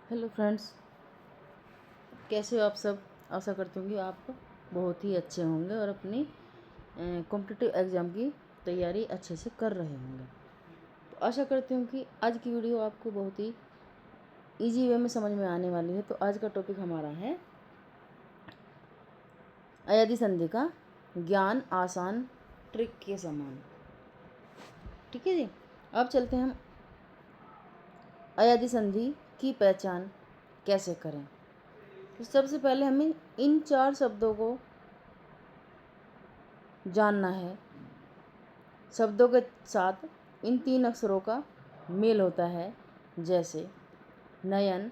Hello friends, कैसे हो आप सब। आशा करती हूँ कि आप बहुत ही अच्छे होंगे और अपनी कॉम्पिटिटिव एग्ज़ाम की तैयारी अच्छे से कर रहे होंगे। तो आशा करती हूँ कि आज की वीडियो आपको बहुत ही इजी वे में समझ में आने वाली है। तो आज का टॉपिक हमारा है अयादी संधि का ज्ञान आसान ट्रिक के समान। ठीक है जी। अब चलते हैं हम अयादी संधि की पहचान कैसे करें। तो सबसे पहले हमें इन 4 शब्दों को जानना है। शब्दों के साथ इन 3 अक्षरों का मेल होता है, जैसे नयन,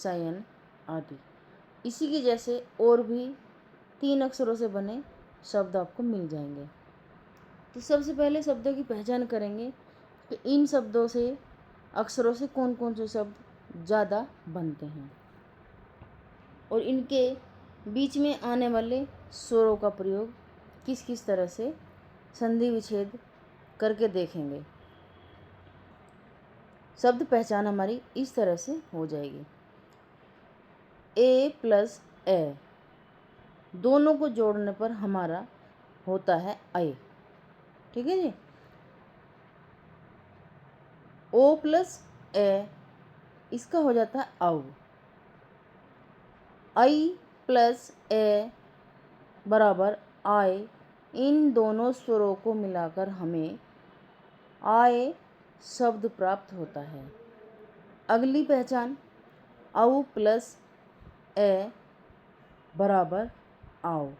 शयन आदि। इसी के जैसे और भी 3 अक्षरों से बने शब्द आपको मिल जाएंगे। तो सबसे पहले शब्दों की पहचान करेंगे कि इन शब्दों से अक्षरों से कौन कौन से शब्द ज़्यादा बनते हैं और इनके बीच में आने वाले स्वरों का प्रयोग किस किस तरह से संधि विच्छेद करके देखेंगे। शब्द पहचान हमारी इस तरह से हो जाएगी। ए प्लस ए दोनों को जोड़ने पर हमारा होता है ऐ। ठीक है जी। ओ प्लस ए इसका हो जाता है औ। ऐ प्लस ए बराबर आय। इन दोनों स्वरों को मिलाकर हमें आय शब्द प्राप्त होता है। अगली पहचान औ प्लस ए बराबर आओ।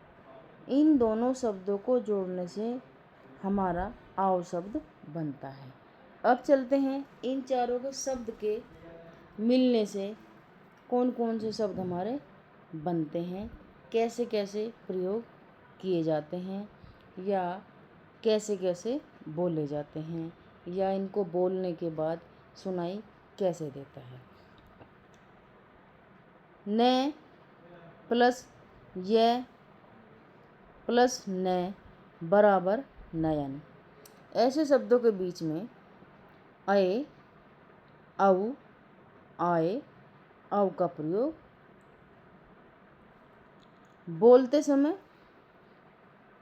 इन दोनों शब्दों को जोड़ने से हमारा आओ शब्द बनता है। अब चलते हैं इन चारों के शब्द के मिलने से कौन कौन से शब्द हमारे बनते हैं, कैसे कैसे प्रयोग किए जाते हैं या कैसे कैसे बोले जाते हैं या इनको बोलने के बाद सुनाई कैसे देता है। न प्लस य प्लस न बराबर नयन। ऐसे शब्दों के बीच में अय, औ, आय, औ का प्रयोग बोलते समय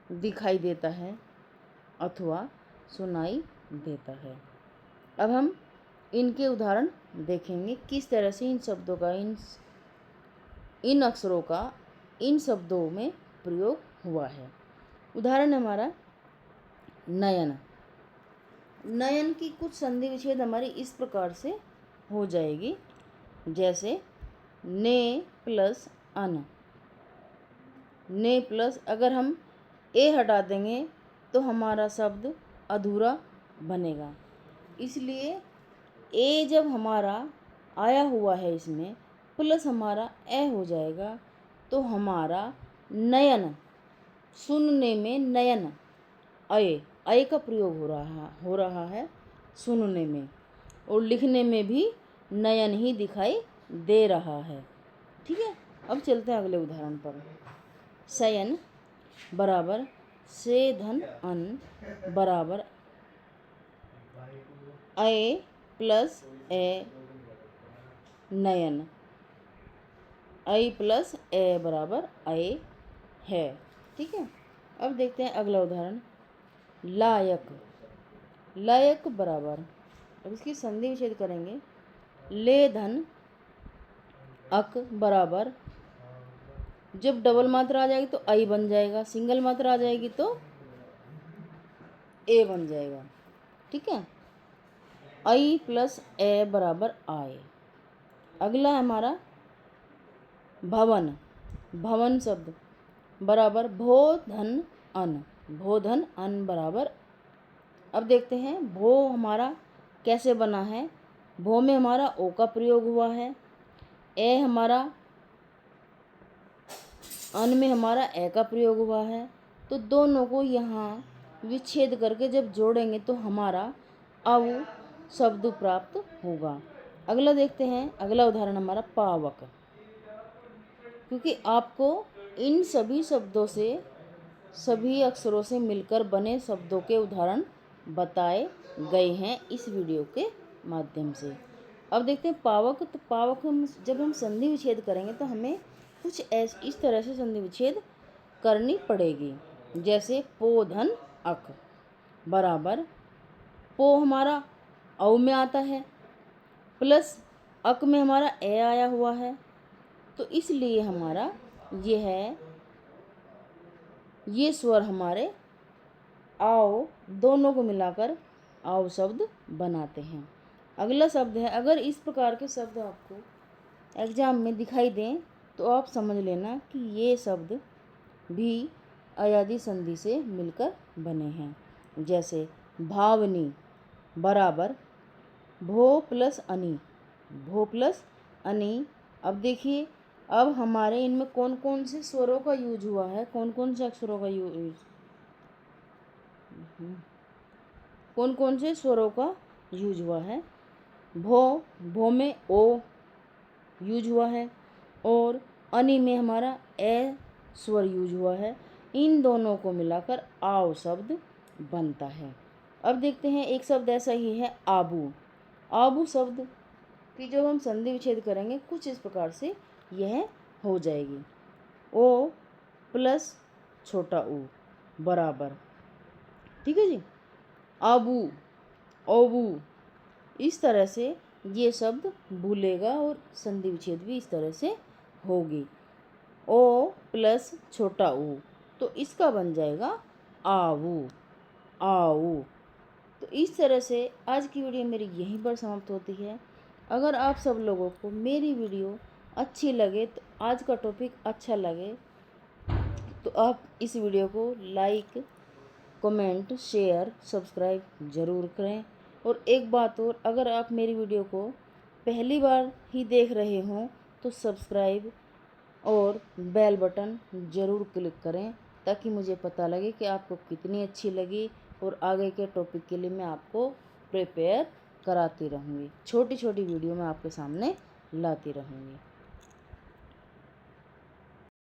दिखाई देता है अथवा सुनाई देता है। अब हम इनके उदाहरण देखेंगे किस तरह से इन शब्दों का इन अक्षरों का इन शब्दों में प्रयोग हुआ है। उदाहरण हमारा नयन। नयन की कुछ संधि विच्छेद हमारी इस प्रकार से हो जाएगी, जैसे ने प्लस अन। ने प्लस अगर हम ए हटा देंगे तो हमारा शब्द अधूरा बनेगा, इसलिए ए जब हमारा आया हुआ है इसमें प्लस हमारा ए हो जाएगा तो हमारा नयन सुनने में नयन अय का प्रयोग हो रहा है सुनने में, और लिखने में भी नयन ही दिखाई दे रहा है। ठीक है। अब चलते हैं अगले उदाहरण पर। शयन बराबर से धन अन बराबर अय प्लस ए नयन। अय प्लस ए बराबर अय है। ठीक है। अब देखते हैं अगला उदाहरण लायक। लायक बराबर, अब इसकी संधि विच्छेद करेंगे, ले धन अक बराबर, जब डबल मात्रा आ जाएगी तो आई बन जाएगा, सिंगल मात्रा आ जाएगी तो ए बन जाएगा। ठीक है। आई प्लस ए बराबर आए। अगला हमारा भवन। भवन शब्द बराबर भो धन अन। भो धन अन बराबर, अब देखते हैं भो हमारा कैसे बना है। भो में हमारा ओ का प्रयोग हुआ है, ए हमारा अन में हमारा ए का प्रयोग हुआ है, तो दोनों को यहाँ विच्छेद करके जब जोड़ेंगे तो हमारा अव शब्द प्राप्त होगा। अगला देखते हैं, अगला उदाहरण हमारा पावक। क्योंकि आपको इन सभी शब्दों से सभी अक्षरों से मिलकर बने शब्दों के उदाहरण बताए गए हैं इस वीडियो के माध्यम से। अब देखते हैं पावक। तो पावक हम जब हम संधि विच्छेद करेंगे तो हमें कुछ इस तरह से संधि विच्छेद करनी पड़ेगी। जैसे पो धन अक बराबर, पो हमारा औ में आता है प्लस अक में हमारा ए आया हुआ है, तो इसलिए हमारा ये स्वर हमारे आओ दोनों को मिलाकर आओ शब्द बनाते हैं। अगला शब्द है, अगर इस प्रकार के शब्द आपको एग्जाम में दिखाई दें तो आप समझ लेना कि ये शब्द भी अयादी संधि से मिलकर बने हैं। जैसे भावनी बराबर भो प्लस अनि, भो प्लस अनि। अब देखिए, अब हमारे इनमें कौन कौन से स्वरों का यूज हुआ है, कौन कौन से अक्षरों का कौन कौन से स्वरों का यूज हुआ है। भो में ओ यूज हुआ है और अनि में हमारा ए स्वर यूज हुआ है। इन दोनों को मिलाकर आओ शब्द बनता है। अब देखते हैं एक शब्द ऐसा ही है आबू। आबू शब्द की जब हम संधि विच्छेद करेंगे कुछ इस प्रकार से यह हो जाएगी। ओ प्लस छोटा ऊ बराबर, ठीक है जी, आबू ओबू। इस तरह से ये शब्द भूलेगा और संधि विच्छेद भी इस तरह से होगी। ओ प्लस छोटा ऊ, तो इसका बन जाएगा आवू, आओ। तो इस तरह से आज की वीडियो मेरी यहीं पर समाप्त होती है। अगर आप सब लोगों को मेरी वीडियो अच्छी लगे, तो आज का टॉपिक अच्छा लगे, तो आप इस वीडियो को लाइक, कमेंट, शेयर, सब्सक्राइब ज़रूर करें। और एक बात और, अगर आप मेरी वीडियो को पहली बार ही देख रहे हों तो सब्सक्राइब और बेल बटन ज़रूर क्लिक करें, ताकि मुझे पता लगे कि आपको कितनी अच्छी लगी और आगे के टॉपिक के लिए मैं आपको प्रिपेयर कराती रहूँगी। छोटी छोटी वीडियो मैं आपके सामने लाती रहूँगी।